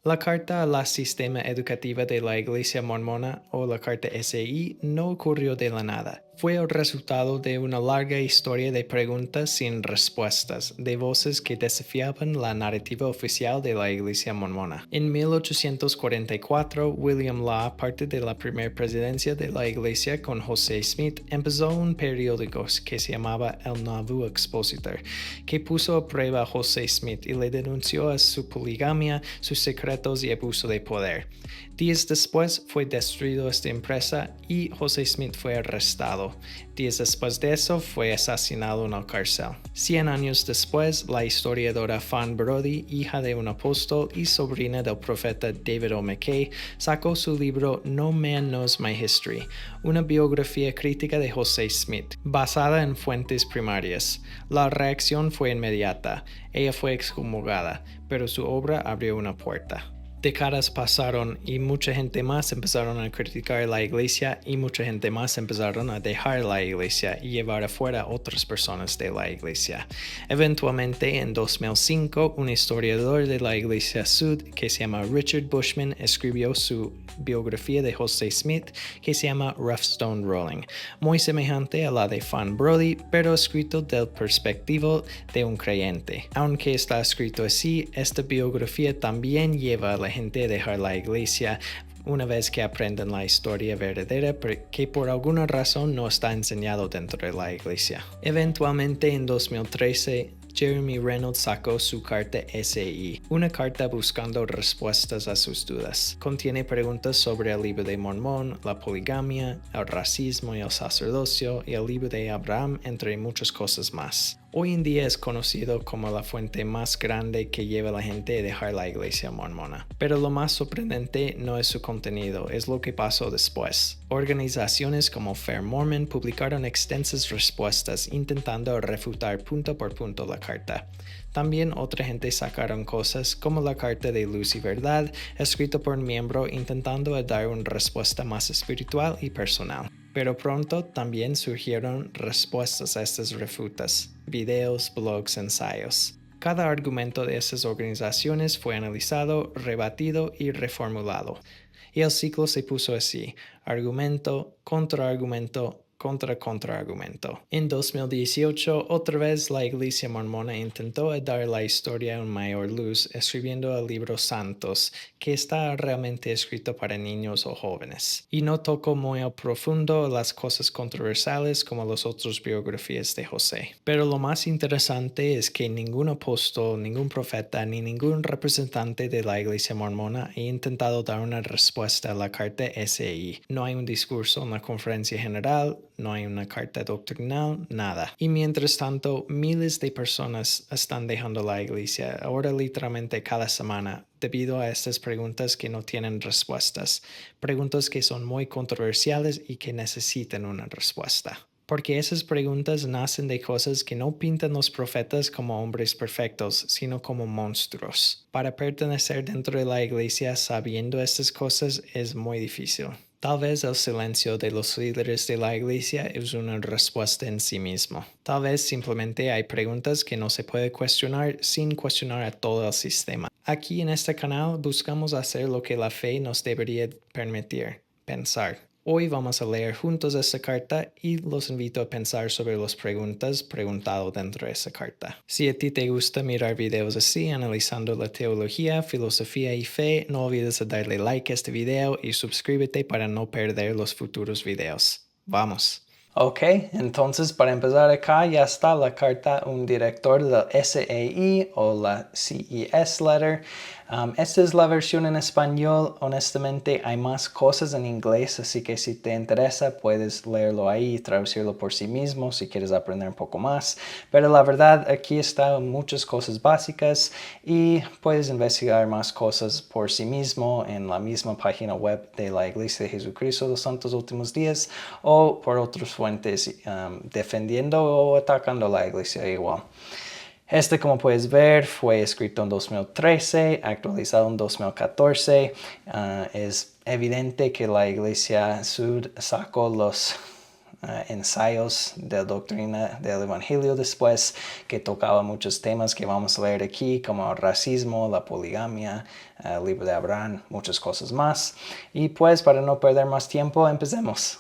La Carta a la Sistema Educativa de la Iglesia Mormona o la Carta SI no ocurrió de la nada. Fue el resultado de una larga historia de preguntas sin respuestas, de voces que desafiaban la narrativa oficial de la Iglesia Mormona. En 1844, William Law, parte de la primera presidencia de la Iglesia con José Smith, empezó un periódico que se llamaba El Nauvoo Expositor, que puso a prueba a José Smith y le denunció a su poligamia, sus secretos y abuso de poder. Días después fue destruido esta empresa y José Smith fue arrestado. Días después de eso fue asesinado en la cárcel. 100 años después, la historiadora Fan Brody, hija de un apóstol y sobrina del profeta David O. McKay, sacó su libro No Man Knows My History, una biografía crítica de José Smith, basada en fuentes primarias. La reacción fue inmediata. Ella fue excomulgada, pero su obra abrió una puerta. Décadas pasaron y mucha gente más empezaron a criticar la iglesia y mucha gente más empezaron a dejar la iglesia y llevar afuera a otras personas de la iglesia. Eventualmente, en 2005, un historiador de la iglesia Sud que se llama Richard Bushman escribió su biografía de José Smith que se llama Rough Stone Rolling, muy semejante a la de Fan Brody, pero escrito del perspectivo de un creyente. Aunque está escrito así, esta biografía también lleva a la gente a dejar la iglesia una vez que aprenden la historia verdadera que por alguna razón no está enseñado dentro de la iglesia. Eventualmente en 2013, Jeremy Reynolds sacó su carta SI, una carta buscando respuestas a sus dudas. Contiene preguntas sobre el libro de Mormón, la poligamia, el racismo y el sacerdocio, y el libro de Abraham, entre muchas cosas más. Hoy en día es conocido como la fuente más grande que lleva a la gente a dejar la iglesia mormona. Pero lo más sorprendente no es su contenido, es lo que pasó después. Organizaciones como Fair Mormon publicaron extensas respuestas intentando refutar punto por punto la carta. También otra gente sacaron cosas como la Carta de Luz y Verdad, escrita por un miembro intentando dar una respuesta más espiritual y personal. Pero pronto también surgieron respuestas a estas refutas, videos, blogs, ensayos. Cada argumento de esas organizaciones fue analizado, rebatido y reformulado. Y el ciclo se puso así: argumento, contraargumento, contraargumento. En 2018, otra vez la Iglesia Mormona intentó dar la historia una mayor luz escribiendo el libro Santos, que está realmente escrito para niños o jóvenes, y no tocó muy a profundo las cosas controversiales como las otras biografías de José. Pero lo más interesante es que ningún apóstol, ningún profeta, ni ningún representante de la Iglesia Mormona ha intentado dar una respuesta a la carta SI. No hay un discurso en la conferencia general, no hay una carta doctrinal, nada. Y mientras tanto, miles de personas están dejando la iglesia, ahora literalmente cada semana, debido a estas preguntas que no tienen respuestas. Preguntas que son muy controversiales y que necesitan una respuesta. Porque esas preguntas nacen de cosas que no pintan los profetas como hombres perfectos, sino como monstruos. Para pertenecer dentro de la iglesia sabiendo estas cosas es muy difícil. Tal vez el silencio de los líderes de la iglesia es una respuesta en sí mismo. Tal vez simplemente hay preguntas que no se puede cuestionar sin cuestionar a todo el sistema. Aquí en este canal buscamos hacer lo que la fe nos debería permitir, pensar. Hoy vamos a leer juntos esta carta y los invito a pensar sobre las preguntas preguntado dentro de esa carta. Si a ti te gusta mirar videos así, analizando la teología, filosofía y fe, no olvides de darle like a este video y suscríbete para no perder los futuros videos. ¡Vamos! Ok, entonces para empezar acá ya está la carta un director del SEI o la CES letter. Esta es la versión en español. Honestamente hay más cosas en inglés, así que si te interesa puedes leerlo ahí y traducirlo por sí mismo si quieres aprender un poco más. Pero la verdad aquí están muchas cosas básicas y puedes investigar más cosas por sí mismo en la misma página web de la Iglesia de Jesucristo de los Santos Últimos Días o por otras fuentes defendiendo o atacando la iglesia igual. Este, como puedes ver, fue escrito en 2013, actualizado en 2014. Es evidente que la Iglesia Sud sacó los ensayos de doctrina del Evangelio después, que tocaba muchos temas que vamos a leer aquí, como el racismo, la poligamia, el libro de Abraham, muchas cosas más. Y pues, para no perder más tiempo, empecemos.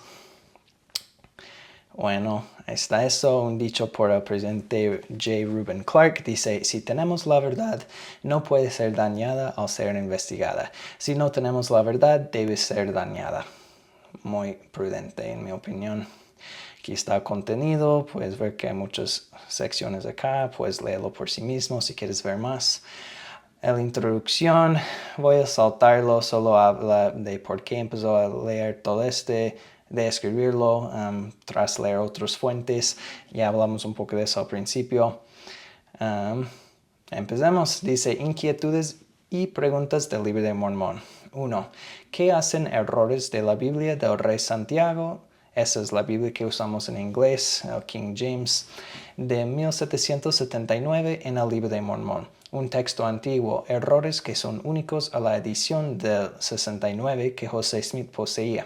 Bueno, está eso, un dicho por el presidente J. Reuben Clark, dice, si tenemos la verdad, no puede ser dañada al ser investigada. Si no tenemos la verdad, debe ser dañada. Muy prudente, en mi opinión. Aquí está el contenido, puedes ver que hay muchas secciones acá, puedes leerlo por sí mismo si quieres ver más. En la introducción, voy a saltarlo, solo habla de por qué empezó a leer todo de escribirlo, tras leer otras fuentes. Ya hablamos un poco de eso al principio. Empecemos. Dice, inquietudes y preguntas del libro de Mormón. 1. ¿Qué hacen errores de la Biblia del Rey Santiago? Esa es la Biblia que usamos en inglés, el King James, de 1779 en el libro de Mormón. Un texto antiguo, errores que son únicos a la edición del 69 que José Smith poseía.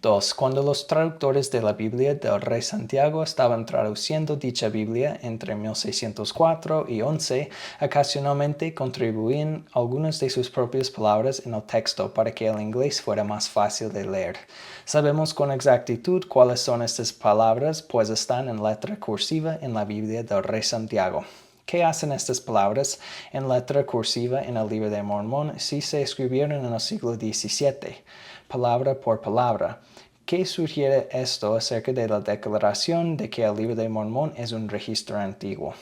2. Cuando los traductores de la Biblia del Rey Santiago estaban traduciendo dicha Biblia entre 1604 y 11, ocasionalmente contribuían algunas de sus propias palabras en el texto para que el inglés fuera más fácil de leer. Sabemos con exactitud cuáles son estas palabras, pues están en letra cursiva en la Biblia del Rey Santiago. ¿Qué hacen estas palabras en letra cursiva en el libro de Mormón si se escribieron en el siglo XVII, palabra por palabra? ¿Qué sugiere esto acerca de la declaración de que el libro de Mormón es un registro antiguo?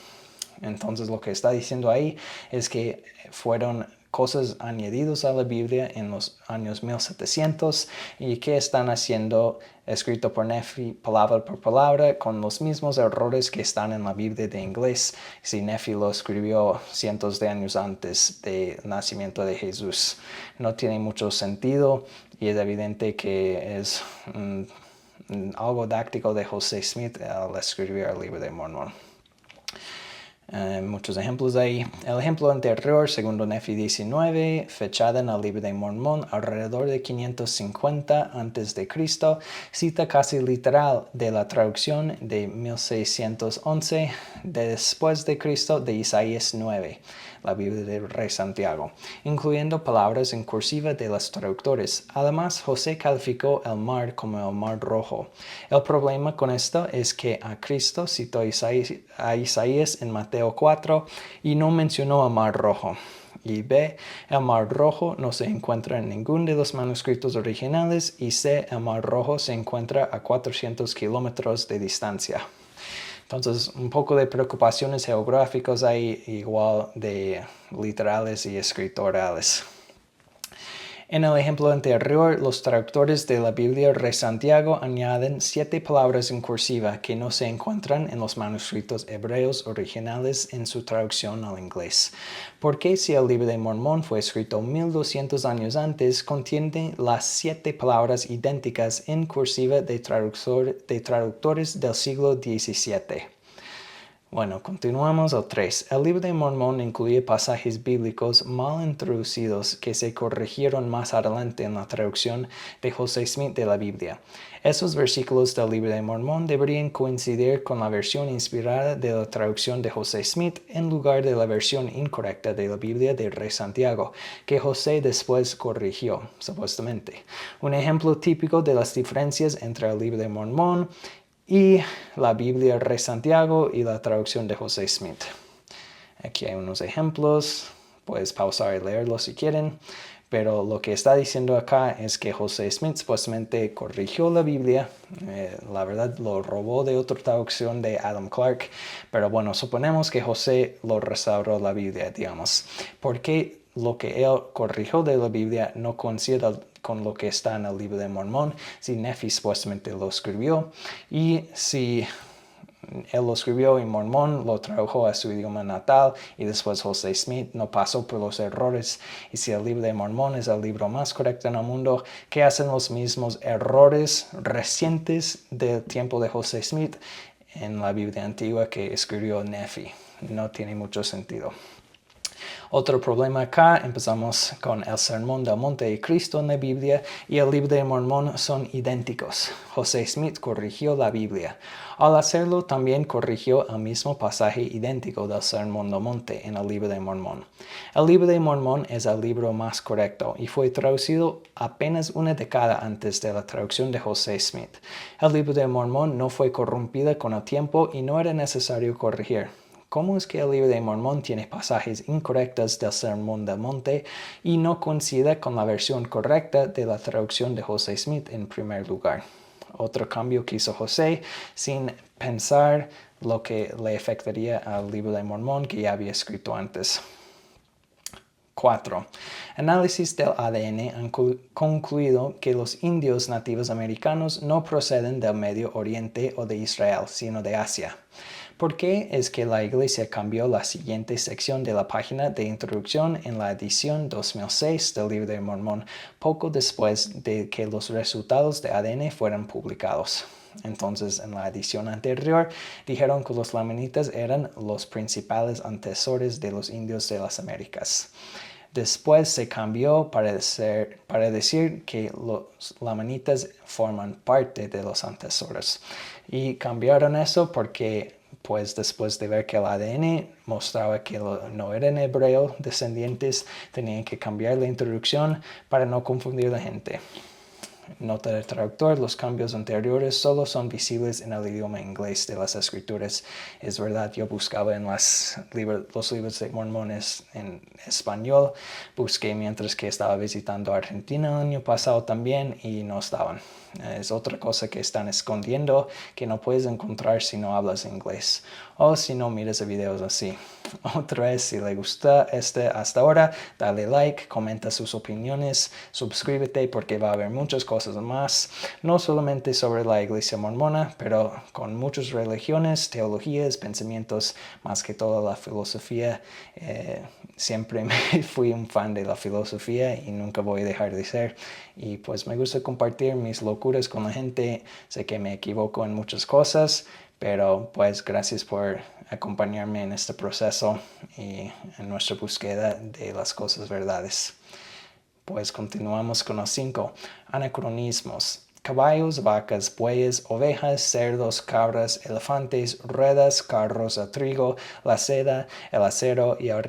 Entonces lo que está diciendo ahí es que fueron cosas añadidas a la Biblia en los años 1700 y que están haciendo escrito por Nephi palabra por palabra con los mismos errores que están en la Biblia de inglés si Nephi lo escribió cientos de años antes del nacimiento de Jesús. No tiene mucho sentido y es evidente que es algo táctico de José Smith al escribir el libro de Mormón. Muchos ejemplos ahí. El ejemplo anterior, segundo Nephi 19, fechada en el libro de Mormón alrededor de 550 a.C., cita casi literal de la traducción de 1611 después de Cristo de Isaías 9, la Biblia del Rey Santiago, incluyendo palabras en cursiva de los traductores. Además, José calificó el mar como el mar rojo. El problema con esto es que a Cristo citó a Isaías en Mateo 4 y no mencionó el mar rojo. Y B, el mar rojo no se encuentra en ninguno de los manuscritos originales y C, el mar rojo se encuentra a 400 kilómetros de distancia. Entonces, un poco de preocupaciones geográficas hay, igual de literales y escritorales. En el ejemplo anterior, los traductores de la Biblia Rey Santiago añaden 7 palabras en cursiva que no se encuentran en los manuscritos hebreos originales en su traducción al inglés. ¿Por qué si el libro de Mormón fue escrito 1200 años antes, contiene las 7 palabras idénticas en cursiva de traductores del siglo XVII? Bueno, continuamos al 3. El libro de Mormón incluye pasajes bíblicos mal introducidos que se corrigieron más adelante en la traducción de José Smith de la Biblia. Esos versículos del libro de Mormón deberían coincidir con la versión inspirada de la traducción de José Smith en lugar de la versión incorrecta de la Biblia del Rey Santiago, que José después corrigió, supuestamente. Un ejemplo típico de las diferencias entre el libro de Mormón y la Biblia Rey Santiago y la traducción de José Smith. Aquí hay unos ejemplos, puedes pausar y leerlos si quieren, pero lo que está diciendo acá es que José Smith supuestamente corrigió la Biblia, la verdad lo robó de otra traducción de Adam Clarke, pero bueno, suponemos que José lo restauró la Biblia, digamos. ¿Por qué lo que él corrigió de la Biblia no coincide con lo que está en el libro de Mormón, si Nephi supuestamente lo escribió y si él lo escribió y Mormón lo tradujo a su idioma natal y después José Smith no pasó por los errores? Y si el libro de Mormón es el libro más correcto en el mundo, ¿qué hacen los mismos errores recientes del tiempo de José Smith en la Biblia antigua que escribió Nephi? No tiene mucho sentido. Otro problema acá, empezamos con el Sermón del Monte de Cristo en la Biblia y el Libro de Mormón son idénticos. José Smith corrigió la Biblia. Al hacerlo, también corrigió el mismo pasaje idéntico del Sermón del Monte en el Libro de Mormón. El Libro de Mormón es el libro más correcto y fue traducido apenas una década antes de la traducción de José Smith. El Libro de Mormón no fue corrompido con el tiempo y no era necesario corregir. ¿Cómo es que el Libro de Mormón tiene pasajes incorrectos del Sermón del Monte y no coincide con la versión correcta de la traducción de José Smith en primer lugar? Otro cambio que hizo José sin pensar lo que le afectaría al Libro de Mormón que ya había escrito antes. 4. Análisis del ADN han concluido que los indios nativos americanos no proceden del Medio Oriente o de Israel, sino de Asia. ¿Por qué es que la Iglesia cambió la siguiente sección de la página de introducción en la edición 2006 del Libro de Mormón, poco después de que los resultados de ADN fueran publicados? Entonces, en la edición anterior, dijeron que los lamanitas eran los principales antecesores de los indios de las Américas. Después se cambió para decir que los lamanitas forman parte de los antecesores. Y cambiaron eso porque pues después de ver que el ADN mostraba que no eran hebreos descendientes, tenían que cambiar la introducción para no confundir a la gente. Nota del traductor, los cambios anteriores solo son visibles en el idioma inglés de las escrituras. Es verdad, yo buscaba en los libros de Mormones en español, busqué mientras que estaba visitando Argentina el año pasado también y no estaban. Es otra cosa que están escondiendo que no puedes encontrar si no hablas inglés o si no miras videos así. Otra vez, si le gusta hasta ahora, dale like, comenta sus opiniones, suscríbete porque va a haber muchas cosas más, no solamente sobre la iglesia mormona, pero con muchas religiones, teologías, pensamientos, más que todo la filosofía. Siempre fui un fan de la filosofía y nunca voy a dejar de ser. Y pues me gusta compartir mis locuras con la gente. Sé que me equivoco en muchas cosas, pero pues gracias por acompañarme en este proceso y en nuestra búsqueda de las cosas verdades. Pues continuamos con los 5 anacronismos. Caballos, vacas, bueyes, ovejas, cerdos, cabras, elefantes, ruedas, carros a trigo, la seda, el acero y el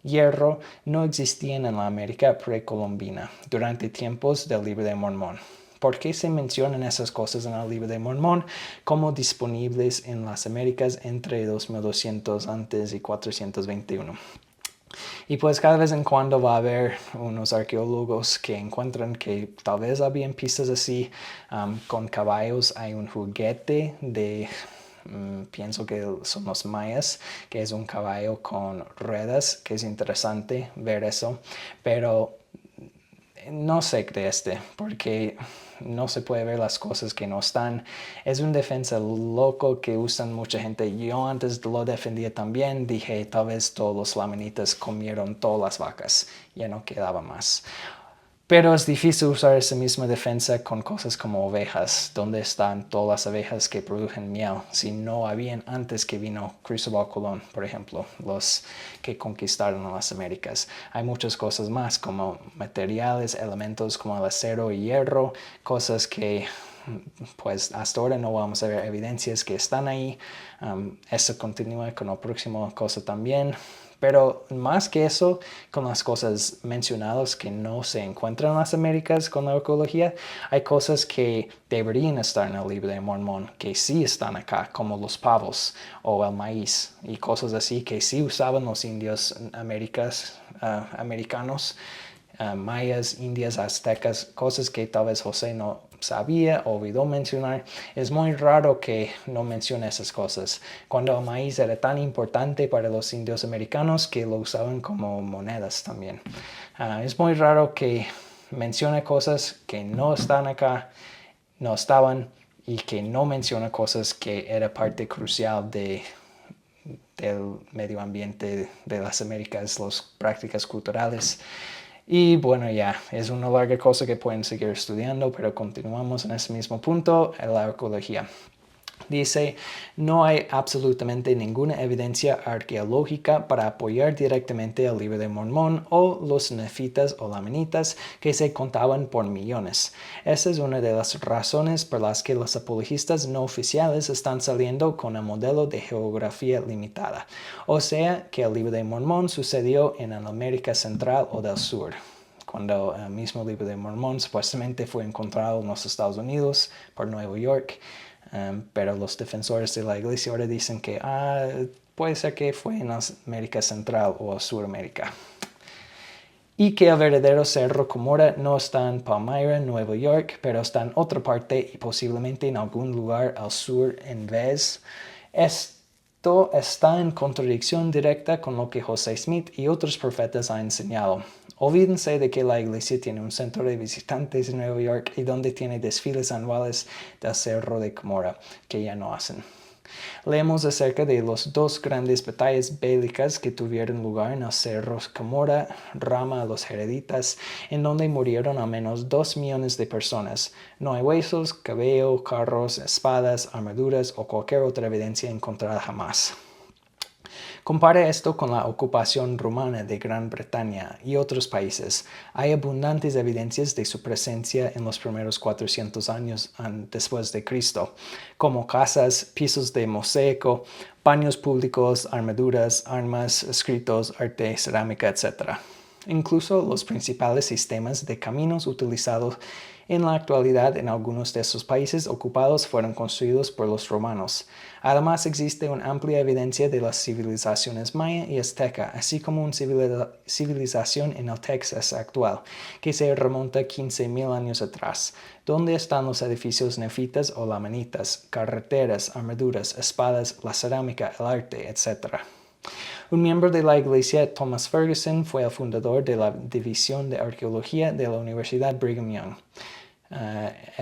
hierro no existían en la América precolombina durante tiempos del Libro de Mormón. ¿Por qué se mencionan esas cosas en el Libro de Mormón como disponibles en las Américas entre 2200 antes y 421? Y pues cada vez en cuando va a haber unos arqueólogos que encuentran que tal vez habían pistas así. Con caballos hay un juguete de, pienso que son los mayas, que es un caballo con ruedas, que es interesante ver eso. Pero no sé de porque no se puede ver las cosas que no están. Es una defensa loco que usan mucha gente. Yo antes lo defendía también. Dije, tal vez todos los lamanitas comieron todas las vacas. Ya no quedaba más. Pero es difícil usar esa misma defensa con cosas como ovejas. ¿Dónde están todas las abejas que producen miel? Si no habían antes que vino Cristóbal Colón, por ejemplo, los que conquistaron las Américas. Hay muchas cosas más como materiales, elementos como el acero y hierro, cosas que pues hasta ahora no vamos a ver evidencias que están ahí. Eso continúa con la próxima cosa también. Pero más que eso, con las cosas mencionadas que no se encuentran en las Américas con la arqueología, hay cosas que deberían estar en el Libro de Mormón, que sí están acá, como los pavos o el maíz, y cosas así que sí usaban los indios americanos, mayas, indias, aztecas, cosas que tal vez José no sabía o olvidó mencionar. Es muy raro que no mencione esas cosas, cuando el maíz era tan importante para los indios americanos que lo usaban como monedas también. Es muy raro que mencione cosas que no están acá, no estaban, y que no menciona cosas que era parte crucial del medio ambiente de las Américas, las prácticas culturales. Y bueno, ya, es una larga cosa que pueden seguir estudiando, pero continuamos en ese mismo punto, en la arqueología. Dice, no hay absolutamente ninguna evidencia arqueológica para apoyar directamente el Libro de Mormón o los nefitas o lamanitas que se contaban por millones. Esa es una de las razones por las que los apologistas no oficiales están saliendo con el modelo de geografía limitada. O sea, que el Libro de Mormón sucedió en América Central o del Sur, cuando el mismo Libro de Mormón supuestamente fue encontrado en los Estados Unidos por Nueva York. Pero los defensores de la iglesia ahora dicen que puede ser que fue en América Central o Suramérica. Y que el verdadero Cerro Cumorah no está en Palmyra, Nueva York, pero está en otra parte y posiblemente en algún lugar al sur en vez. Esto está en contradicción directa con lo que José Smith y otros profetas han enseñado. Olvídense de que la iglesia tiene un centro de visitantes en Nueva York y donde tiene desfiles anuales del Cerro de Cumorah, que ya no hacen. Leemos acerca de las dos grandes batallas bélicas que tuvieron lugar en el Cerro Cumorah, Rama a los Hereditas, en donde murieron al menos 2 millones de personas. No hay huesos, cabello, carros, espadas, armaduras o cualquier otra evidencia encontrada jamás. Compara esto con la ocupación romana de Gran Bretaña y otros países. Hay abundantes evidencias de su presencia en los primeros 400 años después de Cristo, como casas, pisos de mosaico, baños públicos, armaduras, armas, escritos, arte, cerámica, etc. Incluso los principales sistemas de caminos utilizados en la actualidad en algunos de esos países ocupados fueron construidos por los romanos. Además, existe una amplia evidencia de las civilizaciones maya y azteca, así como una civilización en el Texas actual, que se remonta 15,000 años atrás. ¿Dónde están los edificios nefitas o lamanitas, carreteras, armaduras, espadas, la cerámica, el arte, etc.? Un miembro de la iglesia, Thomas Ferguson, fue el fundador de la División de Arqueología de la Universidad Brigham Young.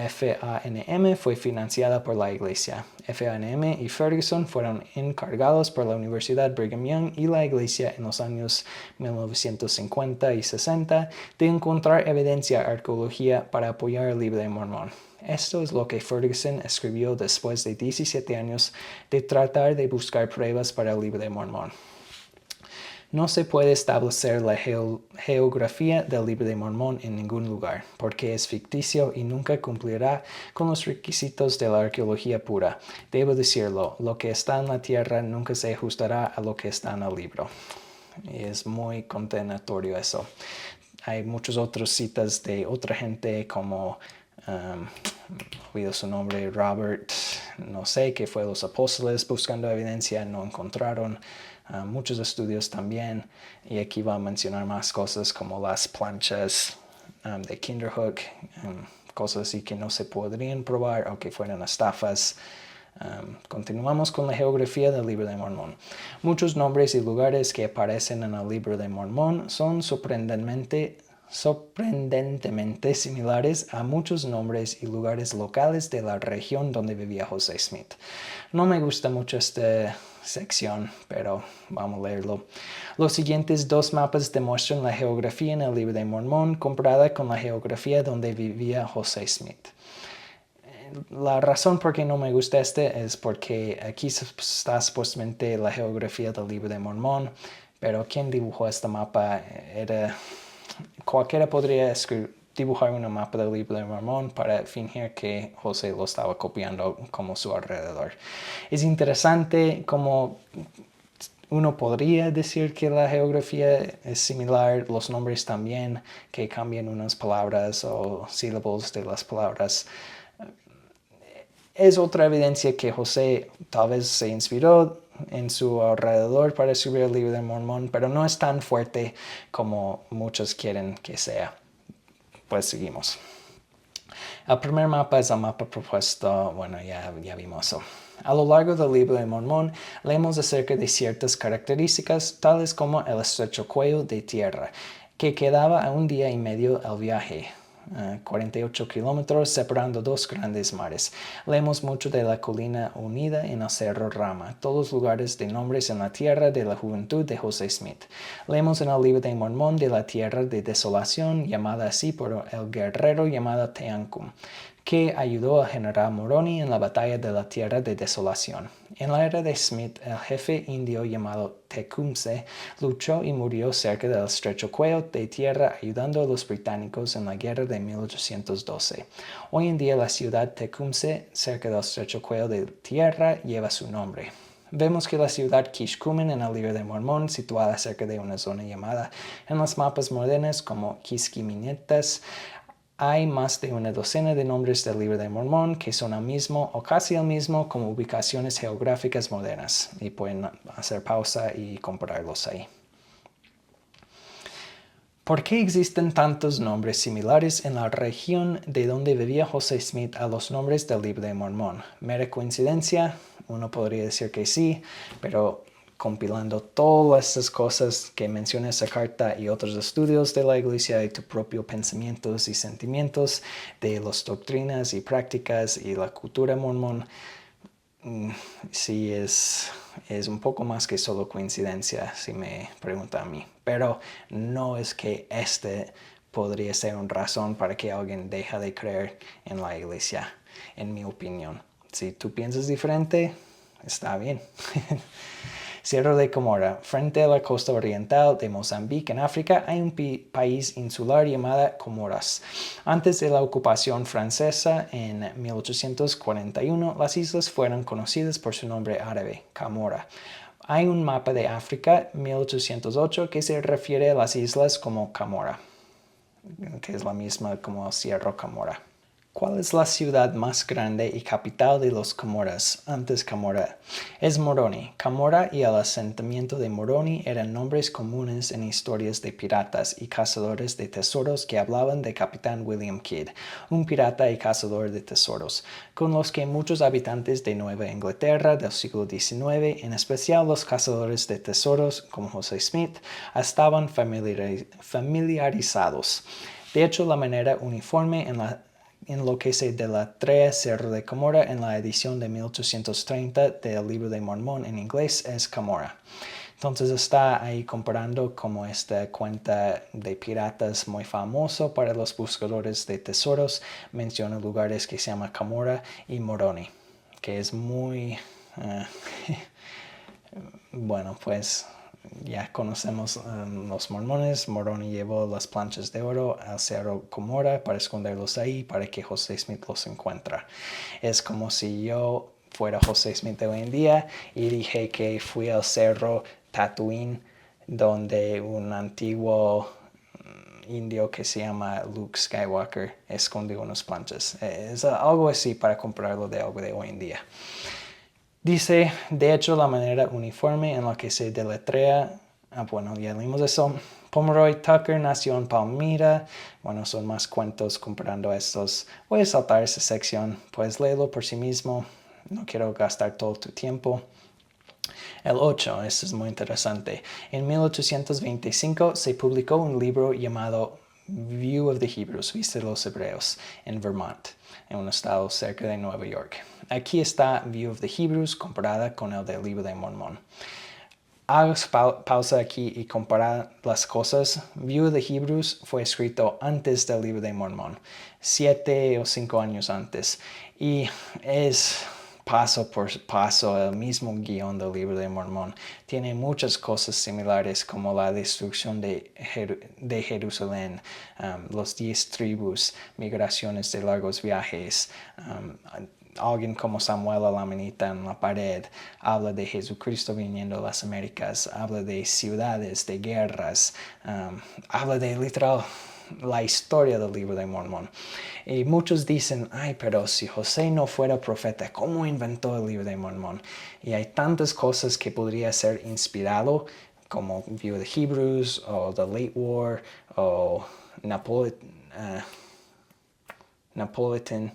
FANM fue financiada por la iglesia. FANM y Ferguson fueron encargados por la Universidad Brigham Young y la iglesia en los años 1950 y 60 de encontrar evidencia arqueológica para apoyar el Libro de Mormón. Esto es lo que Ferguson escribió después de 17 años de tratar de buscar pruebas para el Libro de Mormón. No se puede establecer la geografía del Libro de Mormón en ningún lugar, porque es ficticio y nunca cumplirá con los requisitos de la arqueología pura. Debo decirlo, lo que está en la tierra nunca se ajustará a lo que está en el libro. Y es muy condenatorio eso. Hay muchas otras citas de otra gente como olvido su nombre, Robert, no sé, que fue los apóstoles buscando evidencia, no encontraron. Muchos estudios también, y aquí va a mencionar más cosas como las planchas de Kinderhook, cosas así que no se podrían probar o que fueran estafas. Continuamos con la geografía del Libro de Mormón. Muchos nombres y lugares que aparecen en el Libro de Mormón son sorprendentemente similares a muchos nombres y lugares locales de la región donde vivía José Smith. No me gusta mucho esta sección, pero vamos a leerlo. Los siguientes 2 mapas demuestran la geografía en el Libro de Mormón comparada con la geografía donde vivía José Smith. La razón por qué no me gusta este es porque aquí está supuestamente la geografía del Libro de Mormón, pero quien dibujó este mapa cualquiera podría dibujar un mapa del Libro de Mormón para fingir que José lo estaba copiando como su alrededor. Es interesante cómo uno podría decir que la geografía es similar, los nombres también, que cambian unas palabras o sílabos de las palabras. Es otra evidencia que José tal vez se inspiró en su alrededor para escribir el Libro de Mormón, pero no es tan fuerte como muchos quieren que sea. Pues seguimos. El primer mapa es el mapa propuesto, bueno, ya vimos eso. A lo largo del Libro de Mormón leemos acerca de ciertas características, tales como el estrecho cuello de tierra, que quedaba a 1 día y medio el viaje. 48 kilómetros separando 2 grandes mares. Leemos mucho de la colina unida en el Cerro Rama, todos lugares de nombres en la tierra de la juventud de José Smith. Leemos en el Libro de Mormón de la tierra de desolación, llamada así por el guerrero llamado Teancum, que ayudó a general Moroni en la batalla de la Tierra de Desolación. En la era de Smith, el jefe indio llamado Tecumseh luchó y murió cerca del estrecho cuello de tierra ayudando a los británicos en la guerra de 1812. Hoy en día la ciudad Tecumseh, cerca del estrecho cuello de tierra, lleva su nombre. Vemos que la ciudad Kishkumen en el Libro de Mormón, situada cerca de una zona llamada en los mapas modernos como Quisquiminetas, hay más de una docena de nombres del Libro de Mormón que son el mismo o casi el mismo como ubicaciones geográficas modernas, y pueden hacer pausa y compararlos ahí. ¿Por qué existen tantos nombres similares en la región de donde vivía José Smith a los nombres del Libro de Mormón? ¿Mera coincidencia? Uno podría decir que sí, pero compilando todas estas cosas que menciona esa carta y otros estudios de la Iglesia y tus propios pensamientos y sentimientos de las doctrinas y prácticas y la cultura mormón, sí es un poco más que solo coincidencia, si me pregunta a mí. Pero no es que este podría ser una razón para que alguien deje de creer en la Iglesia, en mi opinión. Si tú piensas diferente, está bien. Cerro de Comora. Frente a la costa oriental de Mozambique, en África, hay un país insular llamado Comoras. Antes de la ocupación francesa en 1841, las islas fueron conocidas por su nombre árabe, Camora. Hay un mapa de África, 1808, que se refiere a las islas como Camora, que es la misma como Cerro Camora. ¿Cuál es la ciudad más grande y capital de los Comoras antes Camora? Es Moroni. Camora y el asentamiento de Moroni eran nombres comunes en historias de piratas y cazadores de tesoros que hablaban de Capitán William Kidd, un pirata y cazador de tesoros, con los que muchos habitantes de Nueva Inglaterra del siglo XIX, en especial los cazadores de tesoros como José Smith, estaban familiarizados. De hecho, la manera uniforme en lo que se deletrea Cerro de Camora en la edición de 1830 del Libro de Mormón en inglés es Camora. Entonces está ahí comparando como esta cuenta de piratas muy famoso para los buscadores de tesoros menciona lugares que se llama Camora y Moroni, que es muy bueno, pues ya conocemos los mormones. Moroni llevó las planchas de oro al cerro Comora para esconderlos ahí para que José Smith los encuentre. Es como si yo fuera José Smith de hoy en día y dije que fui al cerro Tatooine donde un antiguo indio que se llama Luke Skywalker escondió unas planchas. Es algo así para compararlo de algo de hoy en día. Dice, de hecho, la manera uniforme en la que se deletrea, bueno, ya leímos eso. Pomeroy Tucker nació en Palmyra. Bueno, son más cuentos comparando estos. Voy a saltar esa sección, pues léelo por sí mismo. No quiero gastar todo tu tiempo. El 8, esto es muy interesante. En 1825 se publicó un libro llamado View of the Hebrews, Vista de los Hebreos, en Vermont, en un estado cerca de Nueva York. Aquí está View of the Hebrews comparada con el del Libro de Mormón. Hagas pausa aquí y compara las cosas. View of the Hebrews fue escrito antes del Libro de Mormón, 7 o 5 años antes, y es paso por paso el mismo guión del Libro de Mormón. Tiene muchas cosas similares como la destrucción de Jerusalén, los 10 tribus, migraciones de largos viajes, alguien como Samuel Alamanita en la pared, habla de Jesucristo viniendo a las Américas, habla de ciudades, de guerras, habla de literal la historia del Libro de Mormón. Y muchos dicen, ay, pero si José no fuera profeta, ¿cómo inventó el Libro de Mormón? Y hay tantas cosas que podría ser inspirado, como View of the Hebrews, o The Late War, o Napolitan.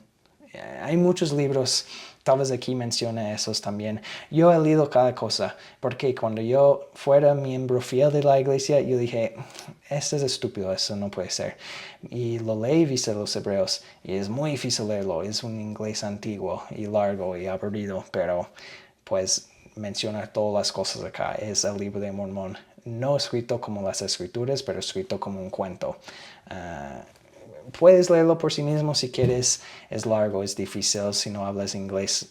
Hay muchos libros, tal vez aquí mencione esos también. Yo he leído cada cosa, porque cuando yo fuera miembro fiel de la iglesia, yo dije, esto es estúpido, eso no puede ser. Y lo leí, Vista de los Hebreos, y es muy difícil leerlo, es un inglés antiguo y largo y aburrido, pero pues menciona todas las cosas acá. Es el Libro de Mormón, no escrito como las escrituras, pero escrito como un cuento. puedes leerlo por sí mismo si quieres. Es largo, es difícil. Si no hablas inglés,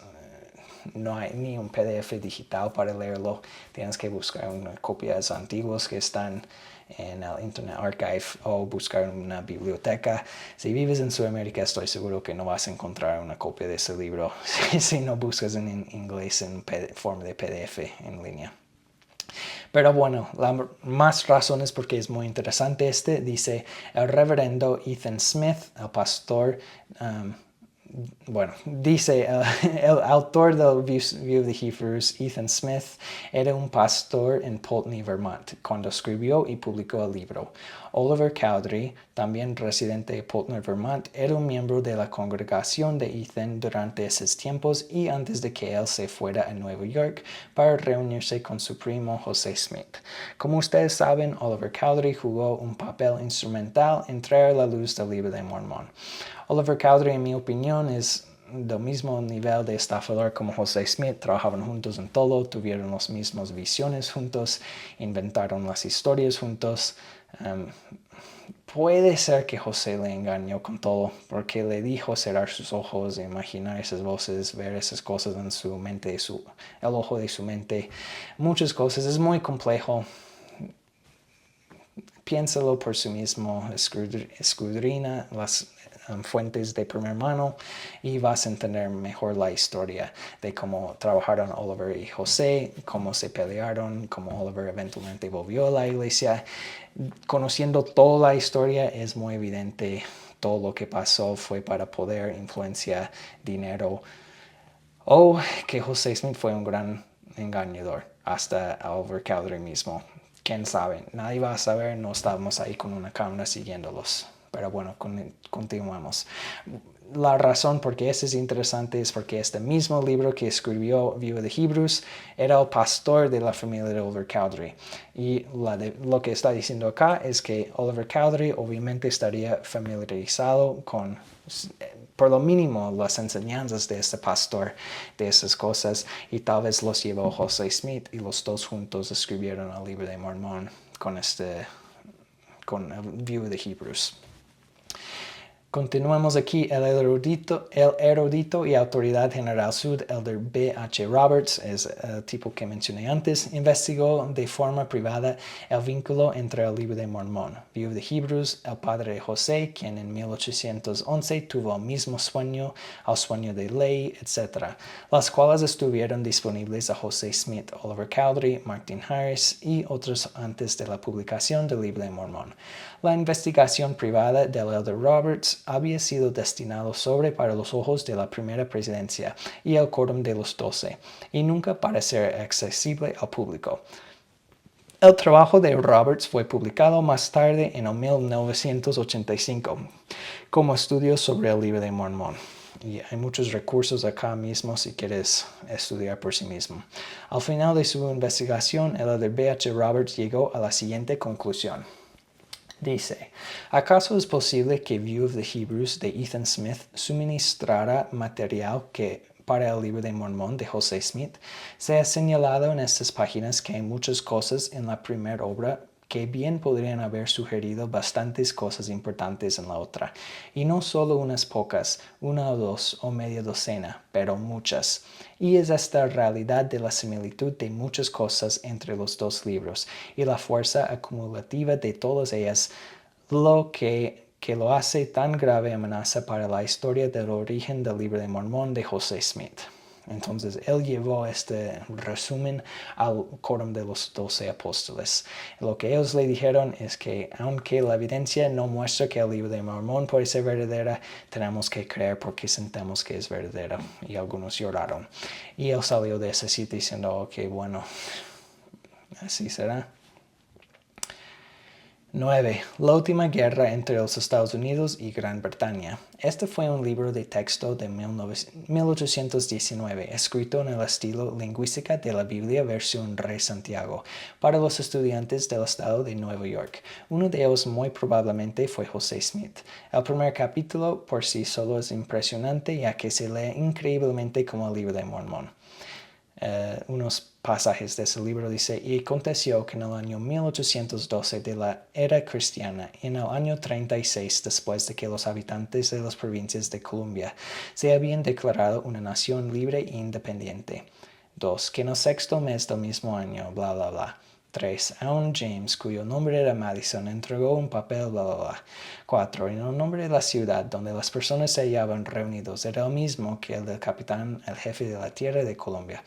no hay ni un PDF digital para leerlo. Tienes que buscar unas copias antiguas que están en el Internet Archive o buscar una biblioteca. Si vives en Sudamérica, estoy seguro que no vas a encontrar una copia de ese libro si no buscas en inglés en forma de PDF en línea. Pero bueno, más razones porque es muy interesante dice el reverendo Ethan Smith, el pastor, dice el autor del View of the Hebrews, Ethan Smith, era un pastor en Pulteney, Vermont, cuando escribió y publicó el libro. Oliver Cowdery, también residente de Pulteney, Vermont, era un miembro de la congregación de Ethan durante esos tiempos y antes de que él se fuera a Nueva York para reunirse con su primo José Smith. Como ustedes saben, Oliver Cowdery jugó un papel instrumental en traer la luz del Libro de Mormón. Oliver Cowdery, en mi opinión, es del mismo nivel de estafador como José Smith. Trabajaban juntos en todo, tuvieron las mismas visiones juntos, inventaron las historias juntos. Puede ser que José le engañó con todo, porque le dijo cerrar sus ojos, imaginar esas voces, ver esas cosas en su mente, el ojo de su mente. Muchas cosas, es muy complejo. Piénsalo por sí mismo, escudriña las fuentes de primera mano y vas a entender mejor la historia de cómo trabajaron Oliver y José, cómo se pelearon, cómo Oliver eventualmente volvió a la iglesia. Conociendo toda la historia es muy evidente todo lo que pasó fue para poder, influencia, dinero, o que José Smith fue un gran engañador, hasta Oliver Cowdery mismo. ¿Quién sabe? Nadie va a saber, no estábamos ahí con una cámara siguiéndolos. Pero bueno, continuamos. La razón por qué eso es interesante es porque este mismo libro que escribió View of the Hebrews era el pastor de la familia de Oliver Cowdery. Y lo que está diciendo acá es que Oliver Cowdery obviamente estaría familiarizado con, por lo mínimo, las enseñanzas de este pastor, de esas cosas, y tal vez los llevó José Smith y los dos juntos escribieron el Libro de Mormón con el View of the Hebrews. Continuamos aquí. El erudito y autoridad general sud, Elder B. H. Roberts, es el tipo que mencioné antes, investigó de forma privada el vínculo entre el Libro de Mormón, View of the Hebrews, el padre de José, quien en 1811 tuvo el mismo sueño, el sueño de ley, etc., las cuales estuvieron disponibles a José Smith, Oliver Cowdery, Martin Harris y otros antes de la publicación del Libro de Mormón. La investigación privada del Elder Roberts había sido destinado para los ojos de la primera presidencia y el quórum de los 12, y nunca para ser accesible al público. El trabajo de Roberts fue publicado más tarde en el 1985 como estudios sobre el Libro de Mormón. Y hay muchos recursos acá mismo si quieres estudiar por sí mismo. Al final de su investigación, el Elder B. H. Roberts llegó a la siguiente conclusión. Dice, ¿acaso es posible que View of the Hebrews de Ethan Smith suministrara material para el Libro de Mormón de José Smith? Se ha señalado en estas páginas que hay muchas cosas en la primera obra que bien podrían haber sugerido bastantes cosas importantes en la otra, y no solo unas pocas, una o dos o media docena, pero muchas. Y es esta realidad de la similitud de muchas cosas entre los dos libros y la fuerza acumulativa de todas ellas lo que lo hace tan grave amenaza para la historia del origen del Libro de Mormón de José Smith. Entonces, él llevó este resumen al quórum de los 12 apóstoles. Lo que ellos le dijeron es que, aunque la evidencia no muestra que el Libro de Mormón puede ser verdadera, tenemos que creer porque sentimos que es verdadera. Y algunos lloraron. Y él salió de ese sitio diciendo, ok, bueno, así será. 9. La última guerra entre los Estados Unidos y Gran Bretaña. Este fue un libro de texto de 1819, escrito en el estilo lingüística de la Biblia versión Rey Santiago, para los estudiantes del estado de Nueva York. Uno de ellos muy probablemente fue José Smith. El primer capítulo por sí solo es impresionante, ya que se lee increíblemente como el Libro de Mormón. Unos pasajes de ese libro. Dice, y aconteció que en el año 1812 de la era cristiana, en el año 36 después de que los habitantes de las provincias de Columbia se habían declarado una nación libre e independiente. 2. Que en el sexto mes del mismo año, bla, bla, bla. 3. Aun James, cuyo nombre era Madison, entregó un papel, bla, bla, bla. 4. En el nombre de la ciudad donde las personas se hallaban reunidos era el mismo que el del capitán, el jefe de la tierra de Colombia.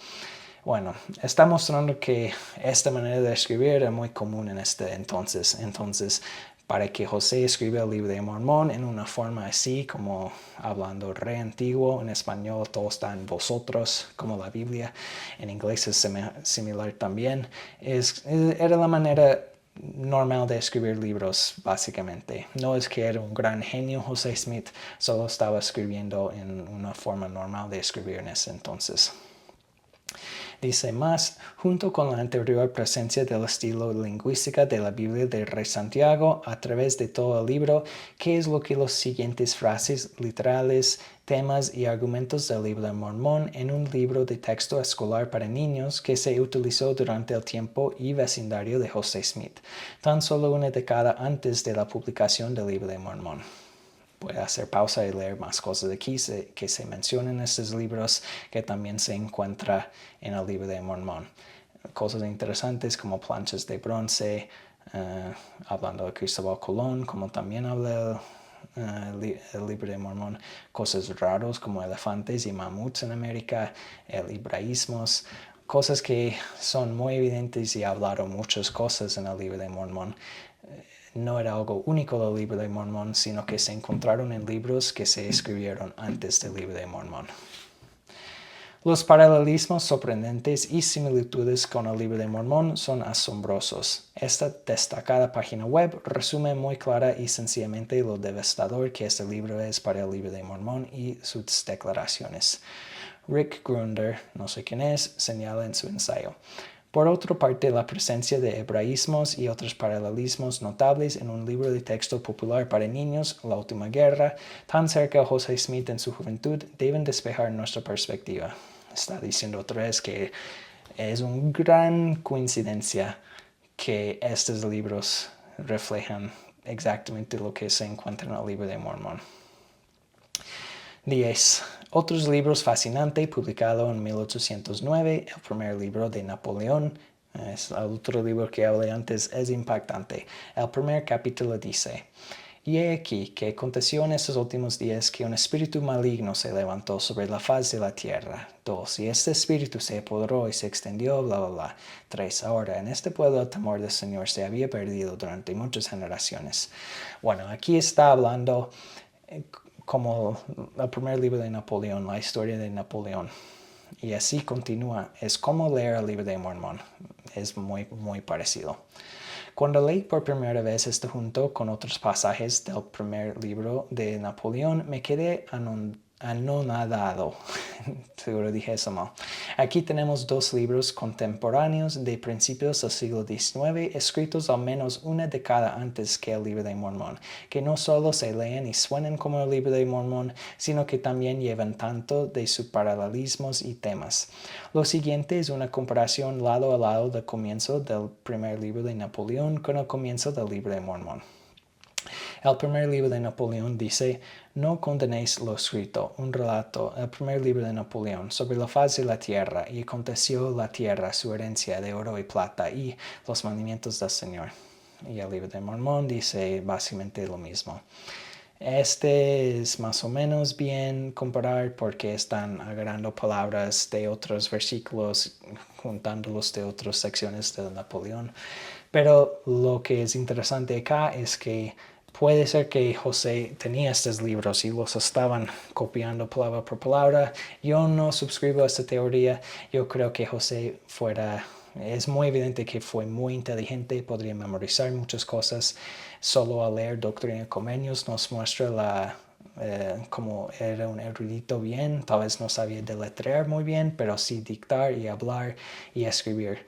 Bueno, está mostrando que esta manera de escribir era muy común en este entonces. Entonces, para que José escriba el libro de Mormón en una forma así, como hablando re antiguo, en español todo está en vosotros, como la Biblia, en inglés es similar también, era la manera normal de escribir libros, básicamente. No es que era un gran genio José Smith, solo estaba escribiendo en una forma normal de escribir en ese entonces. Dice más, junto con la anterior presencia del estilo lingüística de la Biblia del Rey Santiago a través de todo el libro, ¿qué es lo que los siguientes frases literales, temas y argumentos del libro de Mormón en un libro de texto escolar para niños que se utilizó durante el tiempo y vecindario de José Smith, tan solo una década antes de la publicación del libro de Mormón? Puede hacer pausa y leer más cosas aquí que se mencionan en estos libros, que también se encuentra en el libro de Mormón. Cosas interesantes como planchas de bronce, hablando de Cristóbal Colón, como también habla el libro de Mormón, cosas raras como elefantes y mamuts en América, el hebraísmos, cosas que son muy evidentes y hablaron muchas cosas en el libro de Mormón. No era algo único del libro de Mormón, sino que se encontraron en libros que se escribieron antes del libro de Mormón. Los paralelismos sorprendentes y similitudes con el libro de Mormón son asombrosos. Esta destacada página web resume muy clara y sencillamente lo devastador que este libro es para el libro de Mormón y sus declaraciones. Rick Grunder, no sé quién es, señala en su ensayo. Por otra parte, la presencia de hebraísmos y otros paralelismos notables en un libro de texto popular para niños, La Última Guerra, tan cerca a José Smith en su juventud, deben despejar nuestra perspectiva. Está diciendo otra vez que es una gran coincidencia que estos libros reflejan exactamente lo que se encuentra en el libro de Mormón. 10. Otros libros fascinantes, publicado en 1809, el primer libro de Napoleón, es el otro libro que hablé antes, es impactante. El primer capítulo dice, y he aquí que aconteció en estos últimos días que un espíritu maligno se levantó sobre la faz de la tierra. 2. Y este espíritu se apoderó y se extendió, bla, bla, bla. 3. Ahora, en este pueblo el temor del Señor se había perdido durante muchas generaciones. Bueno, aquí está hablando como el primer libro de Napoleón, la historia de Napoleón. Y así continúa. Es como leer el libro de Mormón. Es muy, muy parecido. Cuando leí por primera vez esto junto con otros pasajes del primer libro de Napoleón, me quedé anonadado. Seguro dije eso mal. Aquí tenemos dos libros contemporáneos de principios del siglo XIX, escritos al menos una década antes que el libro de Mormón, que no solo se leen y suenan como el libro de Mormón, sino que también llevan tanto de sus paralelismos y temas. Lo siguiente es una comparación lado a lado del comienzo del primer libro de Napoleón con el comienzo del libro de Mormón. El primer libro de Napoleón dice, no condenéis lo escrito, un relato, el primer libro de Napoleón, sobre la faz de la tierra, y aconteció la tierra, su herencia de oro y plata, y los mandamientos del Señor. Y el libro de Mormón dice básicamente lo mismo. Este es más o menos bien comparar porque están agarrando palabras de otros versículos, juntándolos de otras secciones de Napoleón. Pero lo que es interesante acá es que puede ser que José tenía estos libros y los estaban copiando palabra por palabra. Yo no suscribo a esta teoría. Yo creo que José es muy evidente que fue muy inteligente, podría memorizar muchas cosas. Solo al leer Doctrina y Convenios nos muestra como era un erudito bien. Tal vez no sabía deletrear muy bien, pero sí dictar y hablar y escribir.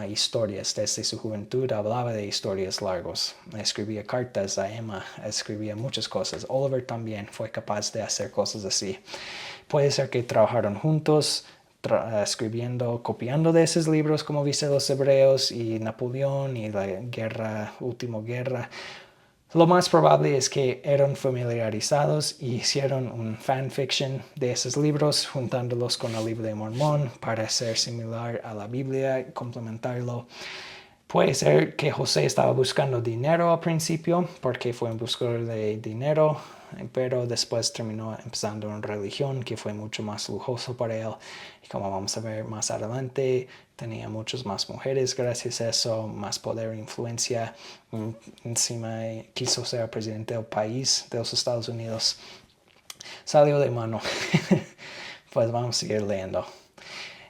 Historias. Desde su juventud hablaba de historias largos. Escribía cartas a Emma, escribía muchas cosas. Oliver también fue capaz de hacer cosas así. Puede ser que trabajaron juntos, escribiendo, copiando de esos libros, como viste los Hebreos y Napoleón y la última guerra. Lo más probable es que eran familiarizados y hicieron un fanfiction de esos libros, juntándolos con el libro de Mormón para ser similar a la Biblia, complementarlo. Puede ser que José estaba buscando dinero al principio, porque fue un buscador de dinero, pero después terminó empezando en religión, que fue mucho más lujoso para él. Y como vamos a ver más adelante, tenía muchas más mujeres gracias a eso, más poder e influencia. Encima quiso ser presidente del país, de los Estados Unidos. Salió de mano. Pues vamos a seguir leyendo.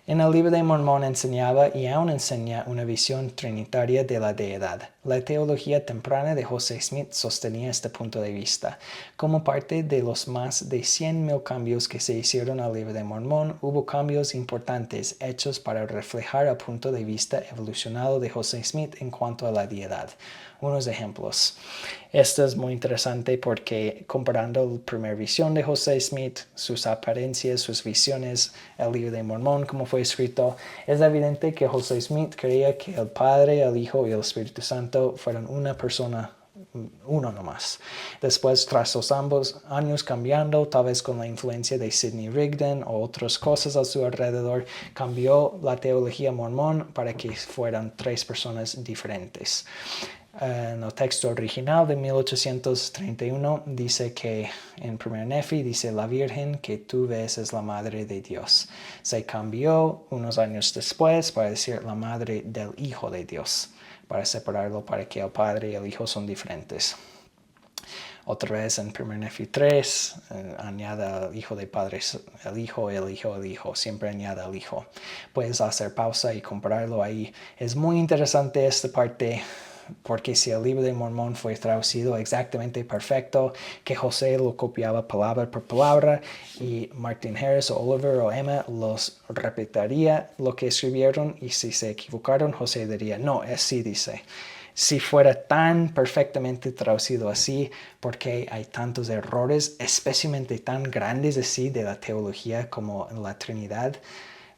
En el libro de Mormón enseñaba y aún enseña una visión trinitaria de la deidad. La teología temprana de José Smith sostenía este punto de vista. Como parte de los más de 100,000 cambios que se hicieron al libro de Mormón, hubo cambios importantes hechos para reflejar el punto de vista evolucionado de José Smith en cuanto a la deidad. Unos ejemplos. Esto es muy interesante porque comparando la primera visión de José Smith, sus apariencias, sus visiones, el libro de Mormón, como fue escrito, es evidente que José Smith creía que el Padre, el Hijo y el Espíritu Santo fueron una persona, uno nomás. Después, tras los ambos años cambiando, tal vez con la influencia de Sidney Rigdon o otras cosas a su alrededor, cambió la teología mormón para que fueran 3 personas diferentes. En el texto original de 1831 dice que en 1 Nefi dice la Virgen que tú ves es la Madre de Dios. Se cambió unos años después para decir la Madre del Hijo de Dios, para separarlo para que el Padre y el Hijo son diferentes. Otra vez en 1 Nefi 3 añade al Hijo de Padre, el Hijo, siempre añade al Hijo. Puedes hacer pausa y compararlo ahí. Es muy interesante esta parte, porque si el libro de Mormón fue traducido exactamente perfecto, que José lo copiaba palabra por palabra y Martin Harris o Oliver o Emma los repetiría lo que escribieron, y si se equivocaron, José diría, no, así dice. Si fuera tan perfectamente traducido así, ¿por qué hay tantos errores, especialmente tan grandes así de la teología como en la Trinidad?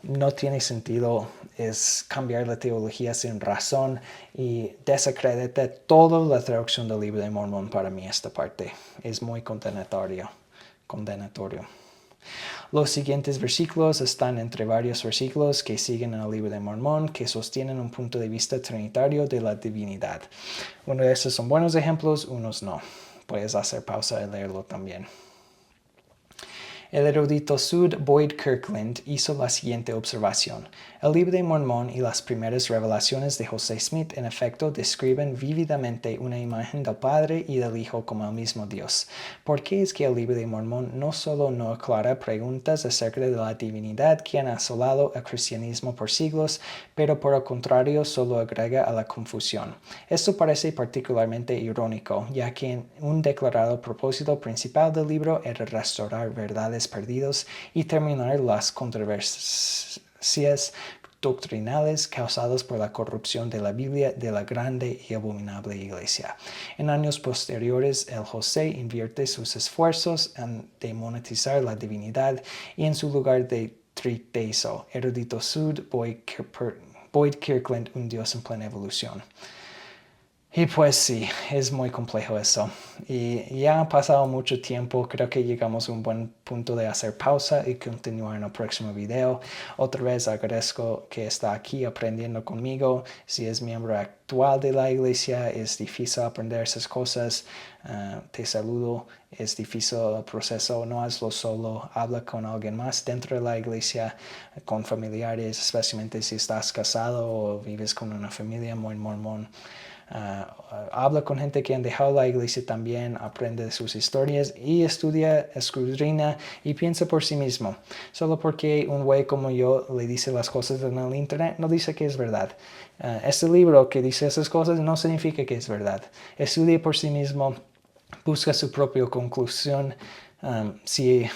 No tiene sentido, es cambiar la teología sin razón y desacredita toda la traducción del libro de Mormón. Para mí esta parte es muy condenatorio. Los siguientes versículos están entre varios versículos que siguen en el libro de Mormón que sostienen un punto de vista trinitario de la divinidad. Uno de estos son buenos ejemplos, unos no. Puedes hacer pausa y leerlo también. El erudito Sud Boyd Kirkland hizo la siguiente observación. El libro de Mormón y las primeras revelaciones de José Smith en efecto describen vívidamente una imagen del Padre y del Hijo como el mismo Dios. ¿Por qué es que el libro de Mormón no solo no aclara preguntas acerca de la divinidad que han asolado el cristianismo por siglos, pero por el contrario solo agrega a la confusión? Esto parece particularmente irónico, ya que un declarado propósito principal del libro era restaurar verdades perdidos y terminar las controversias doctrinales causadas por la corrupción de la Biblia de la grande y abominable iglesia. En años posteriores, el José invierte sus esfuerzos en demonetizar la divinidad y en su lugar de tritezo, erudito Sud Boyd Kirkland, un Dios en plena evolución. Y pues sí, es muy complejo eso. Y ya ha pasado mucho tiempo, creo que llegamos a un buen punto de hacer pausa y continuar en el próximo video. Otra vez agradezco que está aquí aprendiendo conmigo. Si es miembro actual de la iglesia, es difícil aprender esas cosas. Te saludo, es difícil el proceso, no hazlo solo, habla con alguien más dentro de la iglesia, con familiares, especialmente si estás casado o vives con una familia muy mormón. Habla con gente que han dejado la iglesia también, aprende de sus historias y estudia, escudriña y piensa por sí mismo. Solo porque un güey como yo le dice las cosas en el internet no dice que es verdad. Este libro que dice esas cosas no significa que es verdad. Estudia por sí mismo, busca su propia conclusión. Si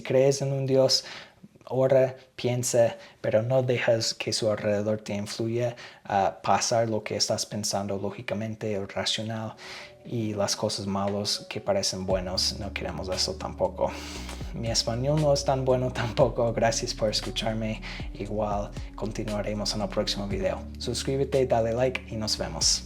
crees en un Dios, ora, piensa, pero no dejas que su alrededor te influya a pasar lo que estás pensando lógicamente o racional, y las cosas malas que parecen buenos. No queremos eso tampoco. Mi español no es tan bueno tampoco. Gracias por escucharme. Igual continuaremos en el próximo video. Suscríbete, dale like y nos vemos.